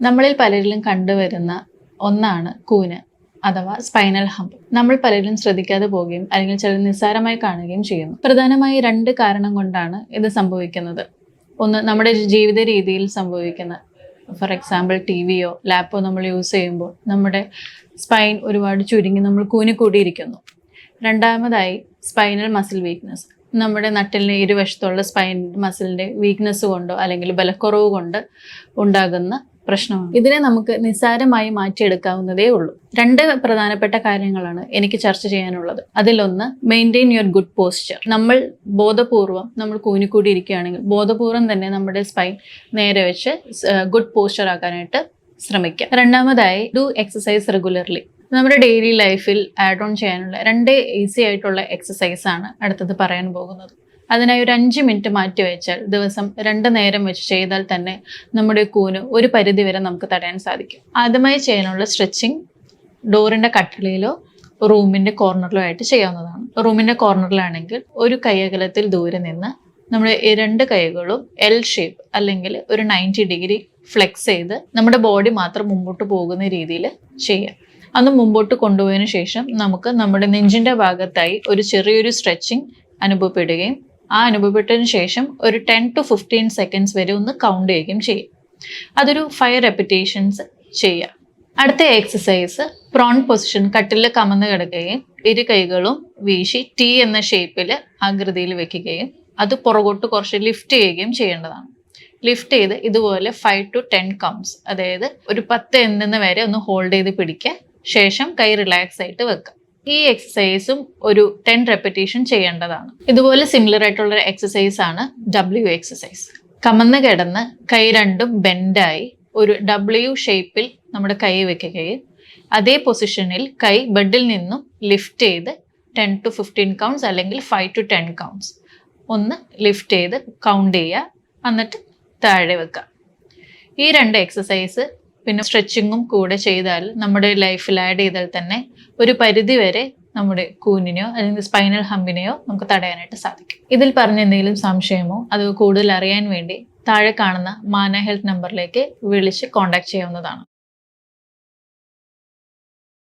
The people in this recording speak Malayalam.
നമ്മളിൽ പലരിലും കണ്ടുവരുന്ന ഒന്നാണ് കൂന് അഥവാ സ്പൈനൽ ഹംപ്. നമ്മൾ പലരും ശ്രദ്ധിക്കാതെ പോവുകയും അല്ലെങ്കിൽ ചിലർ നിസ്സാരമായി കാണുകയും ചെയ്യുന്നു. പ്രധാനമായി 2 കാരണം കൊണ്ടാണ് ഇത് സംഭവിക്കുന്നത്. ഒന്ന്, നമ്മുടെ ജീവിത രീതിയിൽ സംഭവിക്കുന്ന, ഫോർ എക്സാമ്പിൾ ടിവിയോ ലാപ്പോ നമ്മൾ യൂസ് ചെയ്യുമ്പോൾ നമ്മുടെ സ്പൈൻ ഒരുപാട് ചുരുങ്ങി നമ്മൾ കൂനിക്കൂടിയിരിക്കുന്നു. രണ്ടാമതായി സ്പൈനൽ മസിൽ വീക്ക്നെസ്. നമ്മുടെ നട്ടിലിന് ഇരുവശത്തുള്ള സ്പൈൻ മസിലിൻ്റെ വീക്ക്നെസ് കൊണ്ടോ അല്ലെങ്കിൽ ബലക്കുറവ് കൊണ്ട് ഉണ്ടാകുന്ന പ്രശ്നമാണ്. ഇതിനെ നമുക്ക് നിസ്സാരമായി മാറ്റിയെടുക്കാവുന്നതേ ഉള്ളൂ. 2 പ്രധാനപ്പെട്ട കാര്യങ്ങളാണ് എനിക്ക് ചർച്ച ചെയ്യാനുള്ളത്. അതിലൊന്ന്, മെയിൻറ്റെയിൻ യുവർ ഗുഡ് പോസ്ചർ. നമ്മൾ ബോധപൂർവം നമ്മൾ കൂനിക്കൂടി ഇരിക്കുകയാണെങ്കിൽ ബോധപൂർവം തന്നെ നമ്മുടെ സ്പൈൻ നേരെ വെച്ച് ഗുഡ് പോസ്ചർ ആക്കാനായിട്ട് ശ്രമിക്കുക. രണ്ടാമതായി, ഡു എക്സസൈസ് റെഗുലർലി. നമ്മുടെ ഡെയിലി ലൈഫിൽ ആഡ് ഓൺ ചെയ്യാനുള്ള 2 ഈസി ആയിട്ടുള്ള എക്സസൈസ് ആണ് അടുത്തത് പറയാൻ പോകുന്നത്. അതിനായി ഒരു 5 മിനിറ്റ് മാറ്റി വെച്ചാൽ ദിവസം 2 നേരം വെച്ച് ചെയ്താൽ തന്നെ നമ്മുടെ കൂന് ഒരു പരിധി വരെ നമുക്ക് തടയാൻ സാധിക്കും. ആദ്യമായി ചെയ്യാനുള്ള സ്ട്രെച്ചിങ് ഡോറിൻ്റെ കട്ടിലയിലോ റൂമിൻ്റെ കോർണറിലോ ആയിട്ട് ചെയ്യാവുന്നതാണ്. റൂമിൻ്റെ കോർണറിലാണെങ്കിൽ ഒരു കൈയകലത്തിൽ ദൂരെ നിന്ന് നമ്മുടെ 2 കൈകളും എൽ ഷേപ്പ് അല്ലെങ്കിൽ ഒരു 90 ഡിഗ്രി ഫ്ലെക്സ് ചെയ്ത് നമ്മുടെ ബോഡി മാത്രം മുമ്പോട്ട് പോകുന്ന രീതിയിൽ ചെയ്യാം. അന്ന് മുമ്പോട്ട് കൊണ്ടുപോയതിനു ശേഷം നമുക്ക് നമ്മുടെ നെഞ്ചിൻ്റെ ഭാഗത്തായി ഒരു ചെറിയൊരു സ്ട്രെച്ചിങ് അനുഭവപ്പെടുകയും ആ അനുഭവപ്പെട്ടതിന് ശേഷം ഒരു 10 to 15 സെക്കൻഡ്സ് വരെ ഒന്ന് കൗണ്ട് ചെയ്യുകയും ചെയ്യും. അതൊരു 5 റെപ്പിറ്റേഷൻസ് ചെയ്യാം. അടുത്ത എക്സസൈസ് പ്രോൺ പൊസിഷൻ. കട്ടിലിൽ കമന്ന് കിടക്കുകയും 2 കൈകളും വീശി ടി എന്ന ഷേപ്പിൽ ആകൃതിയിൽ വെക്കുകയും അത് പുറകോട്ട് കുറച്ച് ലിഫ്റ്റ് ചെയ്യുകയും ചെയ്യേണ്ടതാണ്. ലിഫ്റ്റ് ചെയ്ത് ഇതുപോലെ 5 to 10 കൗണ്ട്സ്, അതായത് ഒരു 10 എണ്ണുന്ന വരെ ഒന്ന് ഹോൾഡ് ചെയ്ത് പിടിക്കുക. ശേഷം കൈ റിലാക്സ് ആയിട്ട് വെക്കുക. ഈ എക്സസൈസും ഒരു 10 റെപ്പിറ്റേഷൻ ചെയ്യേണ്ടതാണ്. ഇതുപോലെ സിമിലർ ആയിട്ടുള്ള എക്സസൈസ് ആണ് W എക്സസൈസ്. കമന്ന് കിടന്ന് കൈ രണ്ടും ബെൻഡായി ഒരു W ഷേപ്പിൽ നമ്മുടെ കൈ വെക്കുകയും അതേ പൊസിഷനിൽ കൈ ബെഡിൽ നിന്നും ലിഫ്റ്റ് ചെയ്ത് 10 to 15 കൗണ്ട്സ് അല്ലെങ്കിൽ 5 to 10 കൗണ്ട്സ് ഒന്ന് ലിഫ്റ്റ് ചെയ്ത് കൗണ്ട് ചെയ്യുക, എന്നിട്ട് താഴെ വെക്കുക. ഈ 2 എക്സസൈസ് പിന്നെ സ്ട്രെച്ചിങ്ങും കൂടെ ചെയ്താൽ നമ്മുടെ ലൈഫിൽ ആഡ് ചെയ്താൽ തന്നെ ഒരു പരിധി വരെ നമ്മുടെ കൂനിനെയോ അല്ലെങ്കിൽ സ്പൈനൽ ഹമ്പിനെയോ നമുക്ക് തടയാനായിട്ട് സാധിക്കും. ഇതിൽ പറഞ്ഞ എന്തെങ്കിലും സംശയമോ അത് കൂടുതൽ അറിയാൻ വേണ്ടി താഴെ കാണുന്ന മാന ഹെൽത്ത് നമ്പറിലേക്ക് വിളിച്ച് കോൺടാക്ട് ചെയ്യാവുന്നതാണ്.